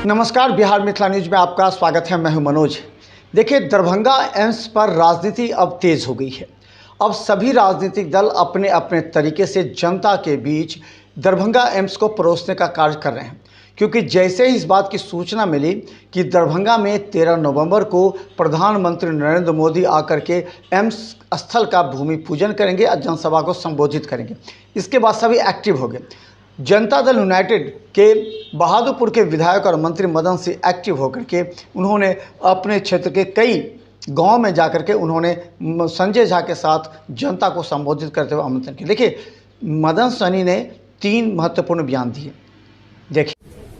नमस्कार, बिहार मिथिला न्यूज में आपका स्वागत है। मैं हूं मनोज। देखिए, दरभंगा एम्स पर राजनीति अब तेज हो गई है। अब सभी राजनीतिक दल अपने अपने तरीके से जनता के बीच दरभंगा एम्स को परोसने का कार्य कर रहे हैं, क्योंकि जैसे ही इस बात की सूचना मिली कि दरभंगा में 13 नवंबर को प्रधानमंत्री नरेंद्र मोदी आकर के एम्स स्थल का भूमि पूजन करेंगे और जनसभा को संबोधित करेंगे, इसके बाद सभी एक्टिव हो गए। जनता दल यूनाइटेड के बहादुरपुर के विधायक और मंत्री मदन सिंह एक्टिव होकर के उन्होंने अपने क्षेत्र के कई गांव में जाकर के उन्होंने संजय झा के साथ जनता को संबोधित करते हुए आमंत्रण किया। देखिए, मदन सनी ने 3 महत्वपूर्ण बयान दिए। देखिए,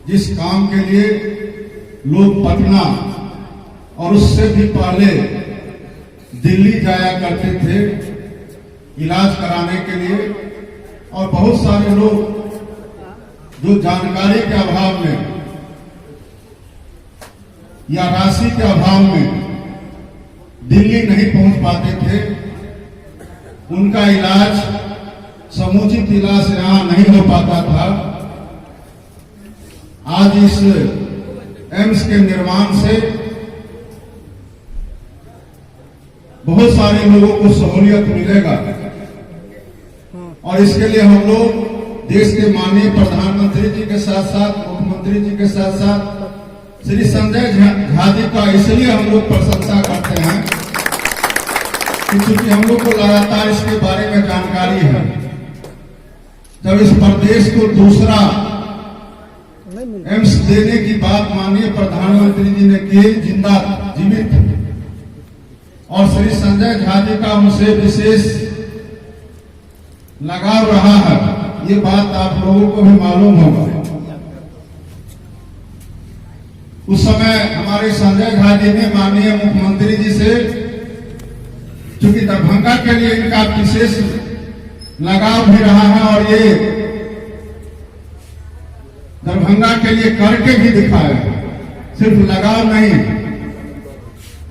जिस काम के लिए लोग पटना और उससे भी पहले दिल्ली जाया करते थे इलाज कराने के लिए, और बहुत सारे लोग जो जानकारी के अभाव में या राशि के अभाव में दिल्ली नहीं पहुंच पाते थे, उनका इलाज समुचित इलाज यहां नहीं हो पाता था। आज इस एम्स के निर्माण से बहुत सारे लोगों को सहूलियत मिलेगा, और इसके लिए हम लोग देश के माननीय प्रधानमंत्री जी के साथ साथ मुख्यमंत्री जी के साथ साथ श्री संजय झा जी का इसलिए हम लोग प्रशंसा करते हैं क्योंकि हम लोग को लगातार इसके बारे में जानकारी है। जब इस प्रदेश को दूसरा एम्स देने की बात माननीय प्रधानमंत्री जी ने की, जिंदा जीवित, और श्री संजय झा जी का उनसे विशेष लगाव रहा है, ये बात आप लोगों को भी मालूम होगा। उस समय हमारे संजय झा जी ने माननीय मुख्यमंत्री जी से, चूंकि दरभंगा के लिए इनका विशेष लगाव भी रहा है, और ये दरभंगा के लिए करके भी दिखाए, सिर्फ लगाव नहीं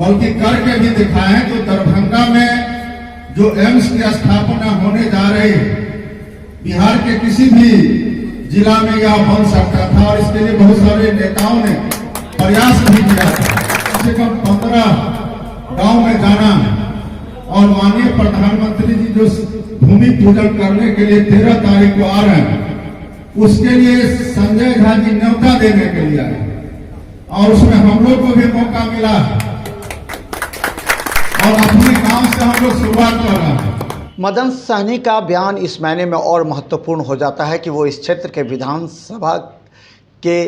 बल्कि करके भी दिखाए। तो दरभंगा में जो एम्स की स्थापना होने जा रही है, बिहार के किसी भी जिला में यह बन सकता था, और इसके लिए बहुत सारे नेताओं ने प्रयास भी किया था। कम से कम 15 गांव में जाना, और माननीय प्रधानमंत्री जी जो भूमि पूजन करने के लिए 13 तारीख को आ रहे हैं, उसके लिए संजय झा जी न्योता देने के लिए आए, और उसमें हम लोग को भी मौका मिला, और अपने गांव से हम लोग शुरुआत कर रहे हैं। मदन सहनी का बयान इस मायने में और महत्वपूर्ण हो जाता है कि वो इस क्षेत्र के विधानसभा के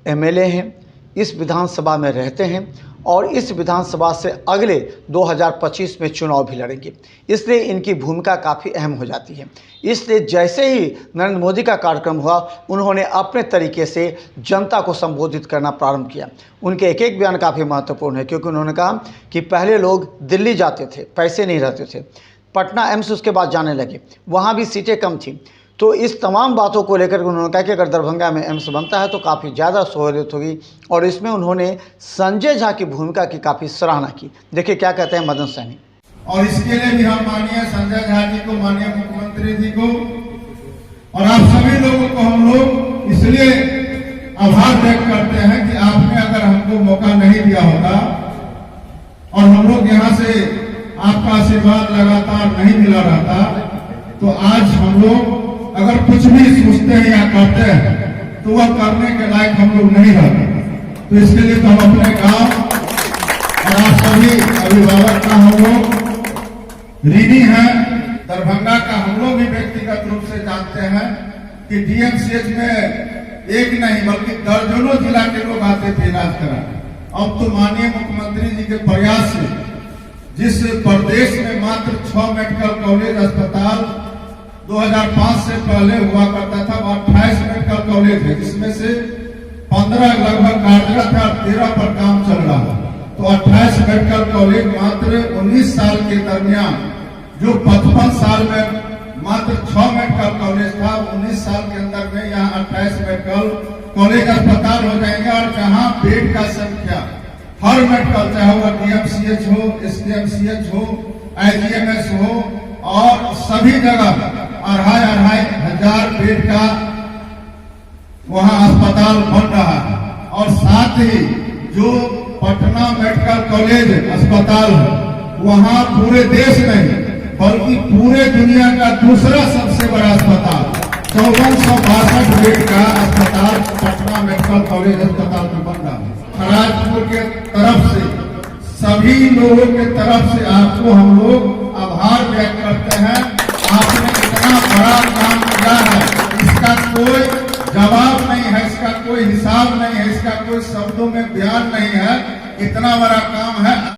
एमएलए हैं, इस विधानसभा में रहते हैं, और इस विधानसभा से अगले 2025 में चुनाव भी लड़ेंगे, इसलिए इनकी भूमिका काफ़ी अहम हो जाती है। इसलिए जैसे ही नरेंद्र मोदी का कार्यक्रम हुआ, उन्होंने अपने तरीके से जनता को संबोधित करना प्रारंभ किया। उनके एक एक बयान काफ़ी महत्वपूर्ण है, क्योंकि उन्होंने कहा कि पहले लोग दिल्ली जाते थे, पैसे नहीं रहते थे, पटना एम्स उसके बाद जाने लगे, वहाँ भी सीटें कम थी। तो इस तमाम बातों को लेकर उन्होंने कहा कि अगर दरभंगा में एम्स बनता है तो काफ़ी ज़्यादा सहूलियत होगी, और इसमें उन्होंने संजय झा की भूमिका की काफ़ी सराहना की। देखिए क्या कहते हैं मदन सहनी। और इसके लिए भी हम माननीय संजय झा जी को, माननीय मुख्यमंत्री जी को, और आप सभी लोगों को हम लोग इसलिए आभार व्यक्त करते हैं कि आपने अगर हमको मौका नहीं दिया होता, और हम लोग यहाँ से आपका आशीर्वाद लगातार नहीं मिला रहता, तो आज हम लोग अगर कुछ भी सोचते हैं या करते हैं तो वह करने के लायक हम लोग नहीं रहते। तो इसके लिए तो हम अपने गांव और आप सभी अभिभावक का हम लोग ऋणी हैं। दरभंगा का हम लोग भी व्यक्तिगत रूप से जानते हैं कि डीएमसीएच में एक नहीं बल्कि दर्जनों जिला के लोग आते थे इलाज कराने। अब तो माननीय मुख्यमंत्री जी के प्रयास से, जिस प्रदेश में मात्र 6 मेडिकल कॉलेज अस्पताल 2005 से पहले हुआ करता था, 28 मेडिकल कॉलेज है, जिसमें से 15 लगभग कार्यरत है और 13 पर काम चल रहा है। तो 28 मेडिकल कॉलेज मात्र 19 साल के दरमियान, जो 55 साल में मात्र 6 मेडिकल कॉलेज था, 19 साल के अंदर में यहाँ 28 मेडिकल कॉलेज अस्पताल हो जाएंगे। और जहाँ बेड का संख्या हर मेडिकल, चाहे वो डीएमसीएच हो, एसडीएमसीएच हो, आईजीएमएस हो, और सभी जगह 2,500 बेड का वहां अस्पताल बन रहा है। और साथ कॉलेज अस्पताल है, वहाँ पूरे देश में बल्कि पूरे दुनिया का दूसरा सबसे बड़ा अस्पताल 5462 बेड का अस्पताल पटना मेडिकल कॉलेज अस्पताल में बन रहा है। राजपुर के तरफ से सभी लोगों के तरफ से आपको हम लोग आभार व्यक्त करते हैं। आपने इतना बड़ा काम किया है, इसका कोई जवाब नहीं है, इसका कोई हिसाब नहीं है, इसका कोई शब्दों में बयान नहीं है। इतना बड़ा काम है।